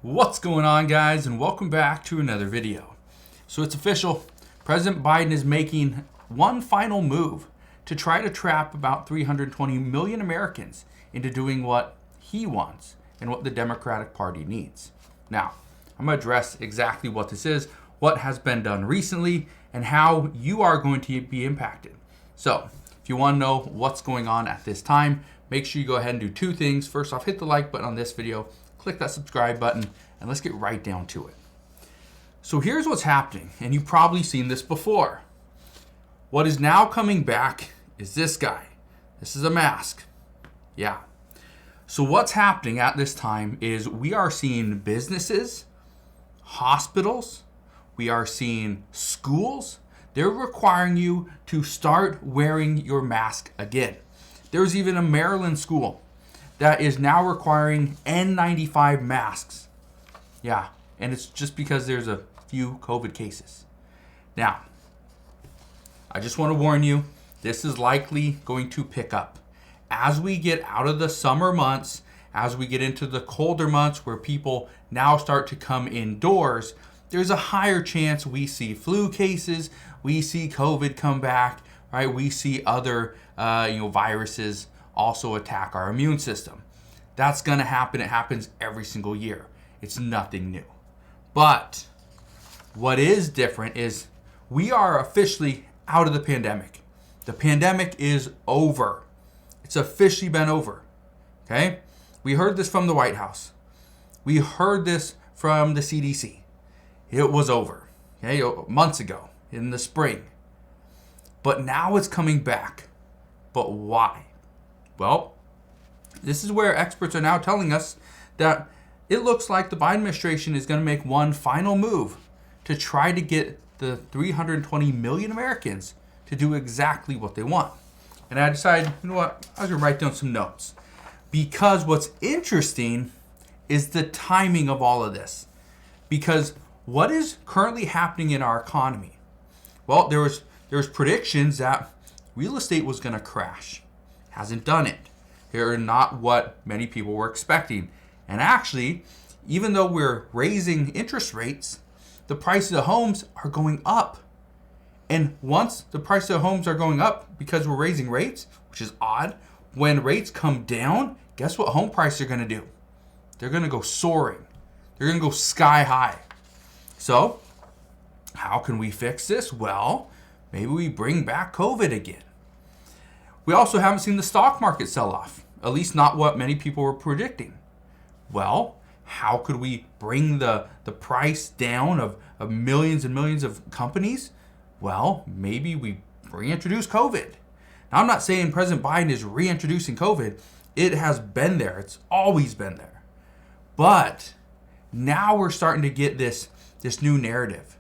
What's going on, guys, and welcome back to another video. So it's official. President Biden is making one final move to try to trap about 320 million Americans into doing what he wants and what the Democratic Party needs. Now, I'm going to address exactly what this is, what has been done recently, and how you are going to be impacted. So, if you want to know what's going on at this time, make sure you go ahead and do two things. First off, hit the like button on this video, click that subscribe button, and let's get right down to it. So here's what's happening, and you've probably seen this before. What is now coming back is this guy. This is a mask. Yeah. So what's happening at this time is we are seeing businesses, hospitals, we are seeing schools. They're requiring you to start wearing your mask again. There's even a Maryland school that is now requiring N95 masks. Yeah, and it's just because there's a few COVID cases. Now, I just want to warn you, this is likely going to pick up. As we get out of the summer months, as we get into the colder months where people now start to come indoors, there's a higher chance we see flu cases, we see COVID come back, right? We see other viruses also attack our immune system. That's going to happen. It happens every single year. It's nothing new. But what is different is we are officially out of the pandemic. The pandemic is over. It's officially been over. Okay? We heard this from the White House. We heard this from the CDC. It was over. Okay? Months ago in the spring. But now it's coming back. But why? Well, this is where experts are now telling us that it looks like the Biden administration is going to make one final move to try to get the 320 million Americans to do exactly what they want. And I decided, you know what, I was going to write down some notes. Because what's interesting is the timing of all of this. Because what is currently happening in our economy? Well, there was predictions that real estate was going to crash. Hasn't done it. They're not what many people were expecting. And actually, even though we're raising interest rates, the prices of homes are going up. And once the prices of homes are going up because we're raising rates, which is odd, when rates come down, guess what home prices are going to do? They're going to go soaring. They're going to go sky high. So, how can we fix this? Well, maybe we bring back COVID again. We also haven't seen the stock market sell off, at least not what many people were predicting. Well, how could we bring the price down of millions and millions of companies? Well, maybe we reintroduce COVID. Now, I'm not saying President Biden is reintroducing COVID. It has been there. It's always been there. But now we're starting to get this new narrative.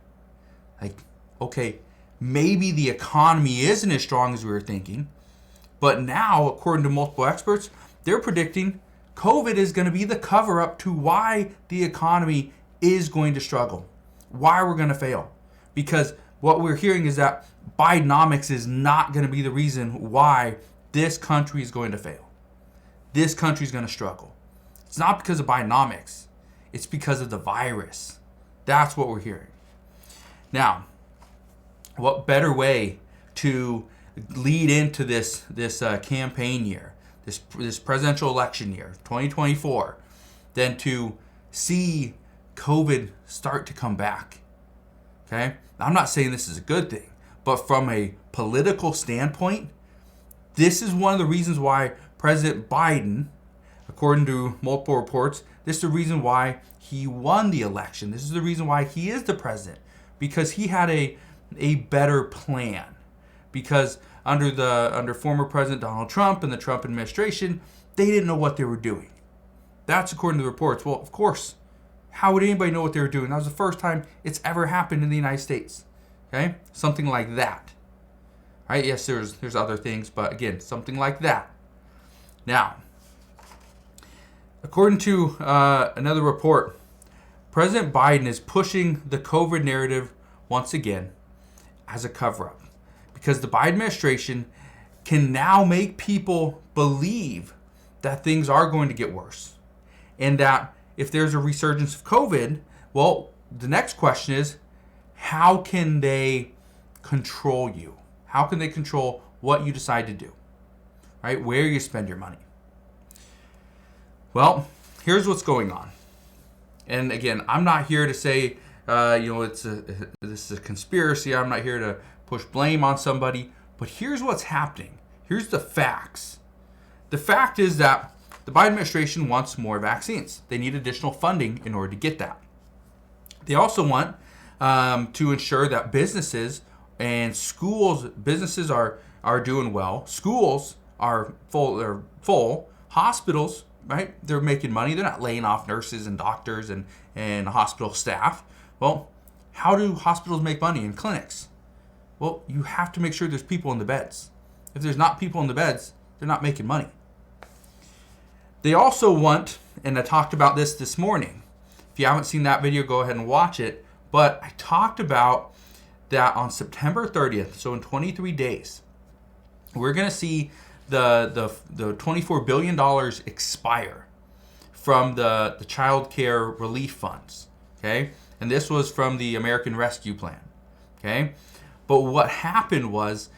Like, okay, maybe the economy isn't as strong as we were thinking. But now, according to multiple experts, they're predicting COVID is going to be the cover-up to why the economy is going to struggle, why we're going to fail. Because what we're hearing is that Bidenomics is not going to be the reason why this country is going to fail. This country is going to struggle. It's not because of Bidenomics. It's because of the virus. That's what we're hearing. Now, what better way to lead into this campaign year, this presidential election year, 2024, than to see COVID start to come back. Okay? Now, I'm not saying this is a good thing, but from a political standpoint, this is one of the reasons why President Biden, according to multiple reports, this is the reason why he won the election. This is the reason why he is the president, because he had a better plan. Because under former President Donald Trump and the Trump administration, they didn't know what they were doing. That's according to the reports. Well, of course, how would anybody know what they were doing? That was the first time it's ever happened in the United States. Okay? Something like that. Right? Yes, there's other things, but again, something like that. Now, according to another report, President Biden is pushing the COVID narrative once again as a cover-up. Because the Biden administration can now make people believe that things are going to get worse. And that if there's a resurgence of COVID, well, the next question is, how can they control you? How can they control what you decide to do, right? Where you spend your money? Well, here's what's going on. And again, I'm not here to say, this is a conspiracy. I'm not here to push blame on somebody. But here's what's happening. Here's the facts. The fact is that the Biden administration wants more vaccines. They need additional funding in order to get that. They also want to ensure that businesses and schools, businesses are doing well. Schools are full. Hospitals, right? They're making money. They're not laying off nurses and doctors and hospital staff. Well, how do hospitals make money and clinics? Well, you have to make sure there's people in the beds. If there's not people in the beds, they're not making money. They also want, and I talked about this morning. If you haven't seen that video, go ahead and watch it. But I talked about that on September 30th, so in 23 days, we're going to see the $24 billion expire from the child care relief funds, okay? And this was from the American Rescue Plan, okay? But what happened was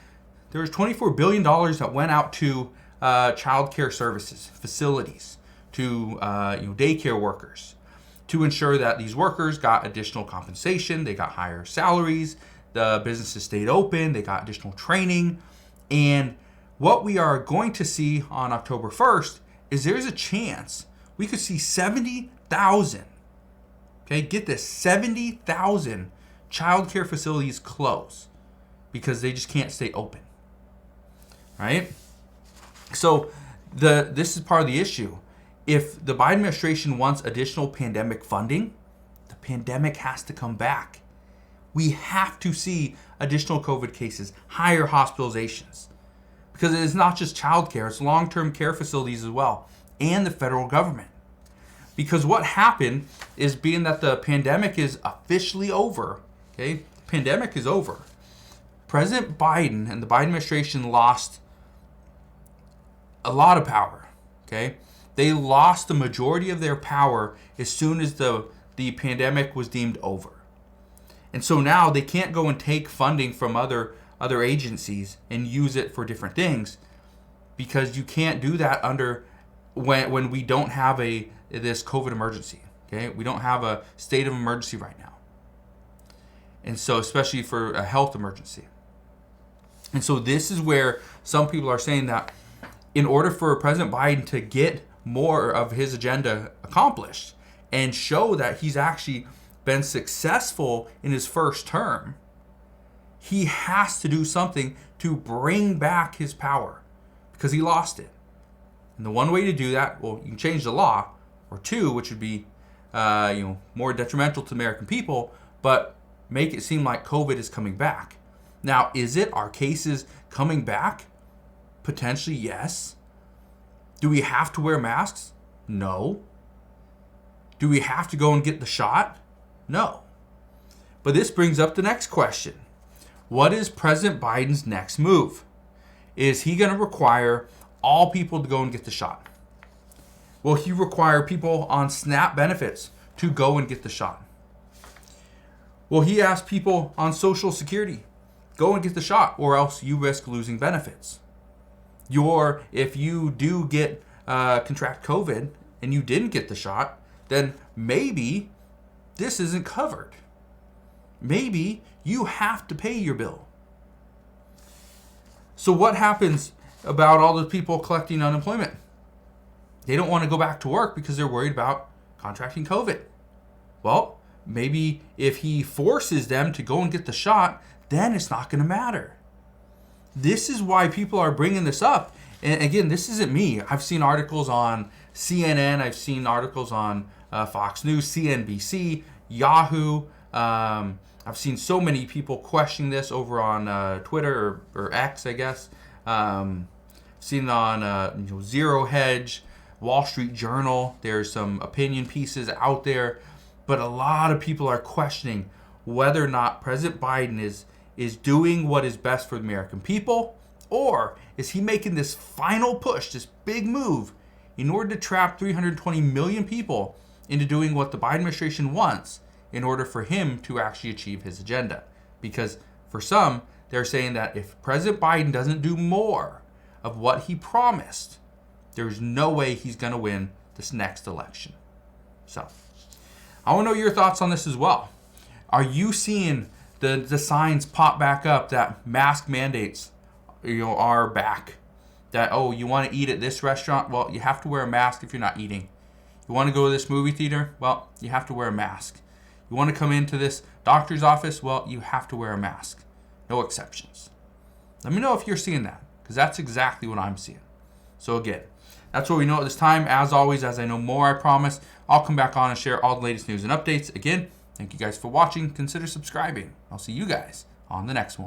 there was $24 billion that went out to child care services, facilities, to daycare workers, to ensure that these workers got additional compensation, they got higher salaries, the businesses stayed open, they got additional training. And what we are going to see on October 1st is there's a chance we could see 70,000, okay, get this, 70,000 child care facilities close because they just can't stay open, right? So this is part of the issue. If the Biden administration wants additional pandemic funding, the pandemic has to come back. We have to see additional COVID cases, higher hospitalizations. Because it is not just child care, it's long-term care facilities as well, and the federal government. Because what happened is, being that the pandemic is officially over, okay, pandemic is over, President Biden and the Biden administration lost a lot of power, okay? They lost the majority of their power as soon as the pandemic was deemed over. And so now they can't go and take funding from other agencies and use it for different things, because you can't do that when we don't have this COVID emergency, okay? We don't have a state of emergency right now. And so, especially for a health emergency. And so this is where some people are saying that in order for President Biden to get more of his agenda accomplished and show that he's actually been successful in his first term, he has to do something to bring back his power, because he lost it. And the one way to do that, well, you can change the law, or two, which would be more detrimental to the American people, but make it seem like COVID is coming back. Now, is it? Are cases coming back? Potentially, yes. Do we have to wear masks? No. Do we have to go and get the shot? No. But this brings up the next question. What is President Biden's next move? Is he going to require all people to go and get the shot? Will he require people on SNAP benefits to go and get the shot? Will he ask people on Social Security, go and get the shot, or else you risk losing benefits? If you do get contract COVID and you didn't get the shot, then maybe this isn't covered. Maybe you have to pay your bill. So what happens about all the people collecting unemployment? They don't want to go back to work because they're worried about contracting COVID. Well, maybe if he forces them to go and get the shot, then it's not going to matter. This is why people are bringing this up. And again, this isn't me. I've seen articles on CNN. I've seen articles on Fox News, CNBC, Yahoo. I've seen so many people questioning this over on Twitter or X, I guess. Seen it on Zero Hedge, Wall Street Journal. There's some opinion pieces out there. But a lot of people are questioning whether or not President Biden is doing what is best for the American people, or is he making this final push, this big move, in order to trap 320 million people into doing what the Biden administration wants in order for him to actually achieve his agenda. Because for some, they're saying that if President Biden doesn't do more of what he promised, there's no way he's going to win this next election. So, I want to know your thoughts on this as well. Are you seeing the signs pop back up that mask mandates, are back? That, oh, you want to eat at this restaurant? Well, you have to wear a mask if you're not eating. You want to go to this movie theater? Well, you have to wear a mask. You want to come into this doctor's office? Well, you have to wear a mask. No exceptions. Let me know if you're seeing that, because that's exactly what I'm seeing. So again, that's what we know at this time. As always, as I know more, I promise, I'll come back on and share all the latest news and updates. Again, thank you guys for watching. Consider subscribing. I'll see you guys on the next one.